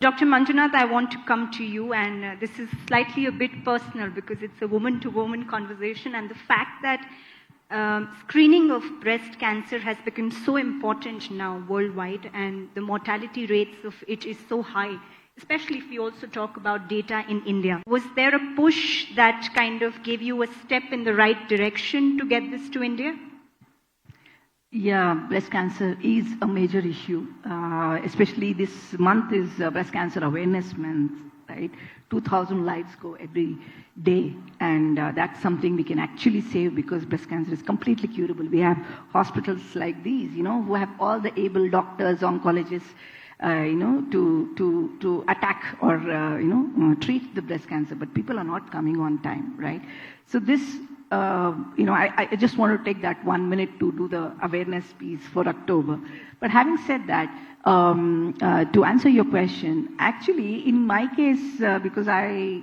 Dr. Manjunath, I want to come to you, and this is slightly a bit personal because it's a woman-to-woman conversation, and the fact that screening of breast cancer has become so important now worldwide, and the mortality rates of it is so high, especially if we also talk about data in India. Was there a push that kind of gave you a step in the right direction to get this to India? Yeah, breast cancer is a major issue, especially this month is Breast Cancer Awareness Month, right? 2,000 lives go every day, and that's something we can actually save because breast cancer is completely curable. We have hospitals like these, who have all the able doctors, oncologists, to attack or, treat the breast cancer, but people are not coming on time, right? So this, I just want to take that 1 minute to do the awareness piece for October. But having said that, to answer your question, actually, in my case, because I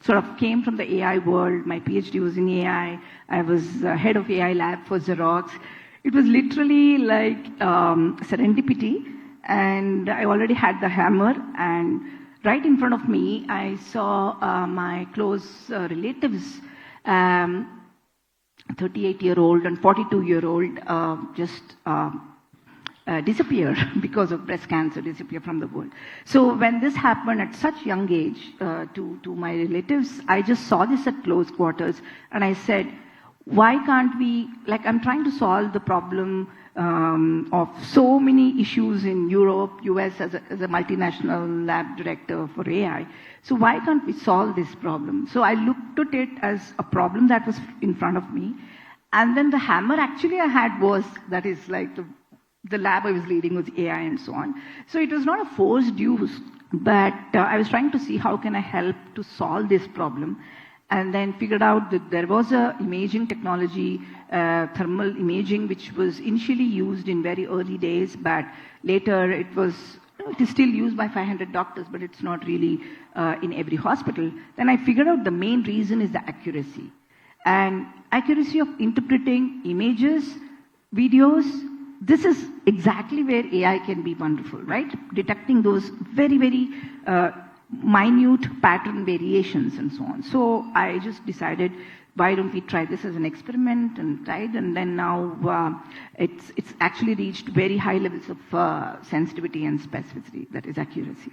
sort of came from the AI world, my PhD was in AI, I was head of AI lab for Xerox. It was literally like serendipity, and I already had the hammer, and right in front of me, I saw my close relatives, 38-year-old and 42-year-old just disappear because of breast cancer, disappear from the world. So when this happened at such young age to my relatives, I just saw this at close quarters, and I said, why can't we, I'm trying to solve the problem of so many issues in Europe, US as a multinational lab director for AI. So why can't we solve this problem? So I looked at it as a problem that was in front of me. And then the hammer actually I had was, that is like the lab I was leading was AI and so on. So it was not a forced use, but I was trying to see how can I help to solve this problem. And then figured out that there was a imaging technology, thermal imaging, which was initially used in very early days, but later it is still used by 500 doctors, but it's not really in every hospital. Then I figured out the main reason is the accuracy. And accuracy of interpreting images, videos, this is exactly where AI can be wonderful, right? Detecting those very, very minute pattern variations and so on. So I just decided, why don't we try this as an experiment, and tried, and then now it's actually reached very high levels of sensitivity and specificity, that is accuracy.